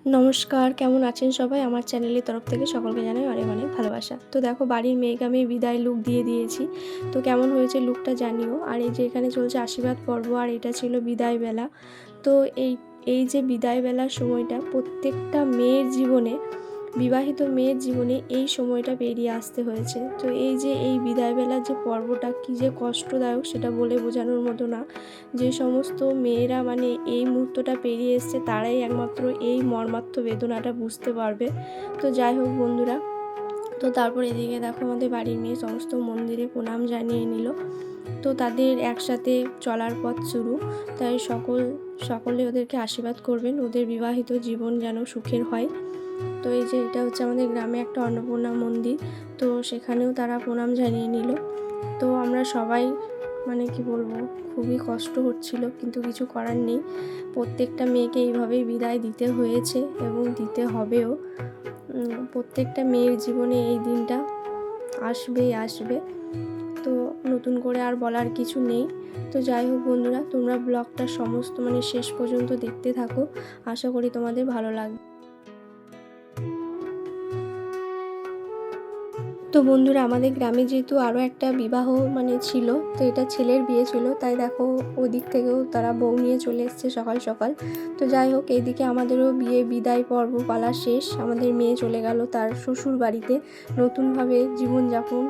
নমস্কার, কেমন আছেন সবাই? আমার চ্যানেলের তরফ থেকে সকলকে জানাই অনেক অনেক ভালোবাসা। তো দেখো, বাড়ির মেয়েকে আমি বিদায় লুক দিয়ে দিয়েছি। তো কেমন হয়েছে লুকটা জানিও। আর এই যে এখানে চলছে আশীর্বাদ পর্ব, আর এটা ছিল বিদায় বেলা। তো এই এই যে বিদায় বেলার সময়টা প্রত্যেকটা মেয়ের জীবনে, বিবাহিত মেয়ের জীবনে এই সময়টা পেরিয়ে আসতে হয়েছে। তো এই যে এই বিদায়বেলার যে পর্বটা কী যে কষ্টদায়ক সেটা বলে বোঝানোর মতো না। যে সমস্ত মেয়েরা মানে এই মুহূর্তটা পেরিয়ে এসছে তারাই একমাত্র এই মর্মার্থ বেদনাটা বুঝতে পারবে। তো যাই হোক বন্ধুরা, তো তারপর এদিকে দেখো আমাদের বাড়ির মেয়ে সমস্ত মন্দিরে প্রণাম জানিয়ে নিল। তো তাদের একসাথে চলার পথ শুরু, তাই সকলে ওদেরকে আশীর্বাদ করবেন, ওদের বিবাহিত জীবন যেন সুখের হয়। তো এই যে এটা হচ্ছে আমাদের গ্রামে একটা অন্নপূর্ণা মন্দির, তো সেখানেও তারা প্রণাম জানিয়ে নিল। তো আমরা সবাই মানে কি বলবো, খুবই কষ্ট হচ্ছিল, কিন্তু কিছু করার নেই। প্রত্যেকটা মেয়েকে এইভাবেই বিদায় দিতে হয়েছে এবং দিতে হবেও। প্রত্যেকটা মেয়ের জীবনে এই দিনটা আসবেই আসবে। তো নতুন করে আর বলার কিছু নেই। তো যাই হোক বন্ধুরা, তোমরা ব্লগটা সমস্ত মানে শেষ পর্যন্ত দেখতে থাকো, আশা করি তোমাদের ভালো লাগবে। তো বন্ধুরা, আমাদের গ্রামে যেহেতু আরও একটা বিবাহ মানে ছিল, তো এটা ছেলের বিয়ে ছিল, তাই দেখো ওই দিক থেকেও তারা বউ নিয়ে চলে এসছে সকাল সকাল। তো যাই হোক, এইদিকে আমাদেরও বিয়ে বিদায় পর্ব পালা শেষ। আমাদের মেয়ে চলে গেল তার শ্বশুর বাড়িতে নতুনভাবে জীবনযাপন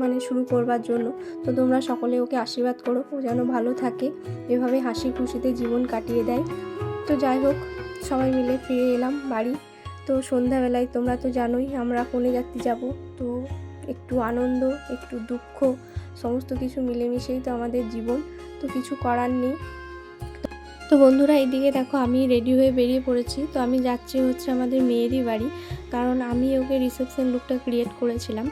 মানে শুরু করবার জন্য। তো তোমরা সকলে ওকে আশীর্বাদ করো, ও যেন ভালো থাকে, এভাবে হাসি খুশিতে জীবন কাটিয়ে দেয়। তো যাই হোক, সবাই মিলে ফিরে এলাম বাড়ি। তো সন্ধ্যাবেলায় তোমরা তো জানোই আমরা কনে যাত্রী যাব। তো একটু আনন্দ, একটু দুঃখ, সমস্ত কিছু মিলেমিশেই তো আমাদের জীবন। তো কিছু করার নেই। তো বন্ধুরা, এইদিকে দেখো আমি রেডি হয়ে বেরিয়ে পড়েছি। তো আমি যাচ্ছি হচ্ছে আমাদের মেয়েরই বাড়ি, কারণ আমি ওকে রিসেপশন লুকটা ক্রিয়েট করেছিলাম।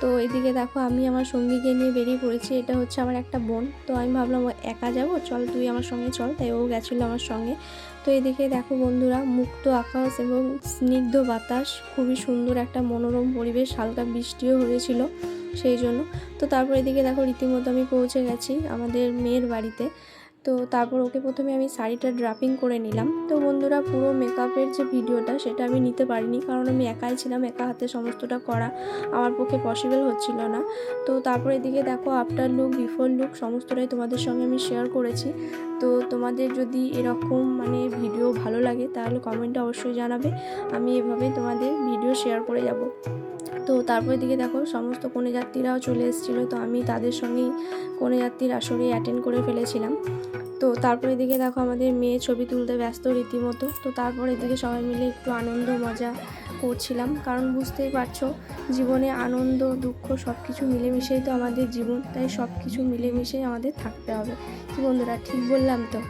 তো এদিকে দেখো আমি আমার সঙ্গীকে নিয়ে বেরিয়ে পড়েছি। এটা হচ্ছে আমার একটা বোন। তো আমি ভাবলাম ও একা যাব, চল তুই আমার সঙ্গে চল, তাই ও গেছিলো আমার সঙ্গে। তো এদিকে দেখো বন্ধুরা, মুক্ত আকাশ এবং স্নিগ্ধ বাতাস, খুবই সুন্দর একটা মনোরম পরিবেশ, হালকা বৃষ্টিও হয়েছিল সেই জন্য। তো তারপর এদিকে দেখো রীতিমতো আমি পৌঁছে গেছি আমাদের মেয়ের বাড়িতে। তো তারপর ওকে প্রথমে আমি শাড়িটা ড্রাপিং করে নিলাম। তো বন্ধুরা, পুরো মেকআপের যে ভিডিওটা সেটা আমি নিতে পারিনি, কারণ আমি একাই ছিলাম, একা হাতে সমস্তটা করা আমার পক্ষে পসিবল হচ্ছিল না। তো তারপর এদিকে দেখো আফটার লুক, বিফোর লুক সমস্তটাই তোমাদের সঙ্গে আমি শেয়ার করেছি। তো তোমাদের যদি এরকম মানে ভিডিও ভালো লাগে তাহলে কমেন্টে অবশ্যই জানাবে, আমি এভাবেই তোমাদের ভিডিও শেয়ার করে যাব। তো তারপর দিকে দেখো সমস্ত কনেযাত্রীরাও চলে এসেছিলো, তো আমি তাদের সঙ্গেই কনেযাত্রীর আসরে অ্যাটেন্ড করে ফেলেছিলাম। তো তারপরে দিকে দেখো আমাদের মেয়ে ছবি তুলতে ব্যস্ত রীতিমতো। তো তারপরে দিকে সবাই মিলে একটু আনন্দ মজা করছিলাম, কারণ বুঝতেই পারছো জীবনে আনন্দ দুঃখ সব কিছু মিলেমিশেই তো আমাদের জীবন, তাই সব কিছু মিলেমিশেই আমাদের থাকতে হবে। কি বন্ধুরা, ঠিক বললাম তো?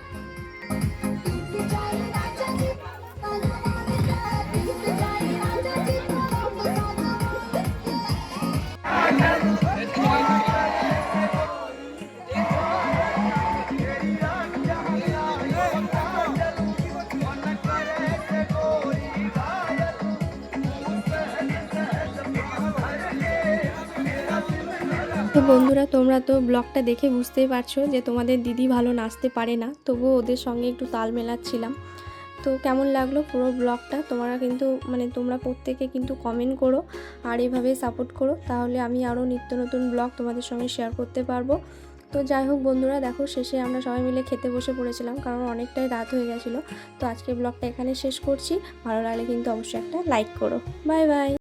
তো বন্ধুরা, তোমরা তো ব্লগটা দেখে বুঝতেই পারছো যে তোমাদের দিদি ভালো নাচতে পারে না, তবুও ওদের সঙ্গে একটু তাল মেলাচ্ছিলাম। তো কেমন লাগলো পুরো ব্লগটা তোমরা কিন্তু মানে তোমরা প্রত্যেকে কিন্তু কমেন্ট করো, আর এইভাবে সাপোর্ট করো, তাহলে আমি আরও নিত্য নতুন ব্লগ তোমাদের সঙ্গে শেয়ার করতে পারবো। তো যাই হোক বন্ধুরা, দেখো শেষে আমরা সবাই মিলে খেতে বসে পড়েছিলাম, কারণ অনেকটাই রাত হয়ে গেছিলো। তো আজকে ব্লগটা এখানে শেষ করছি। ভালো লাগলে কিন্তু অবশ্যই একটা লাইক করো। Bye bye.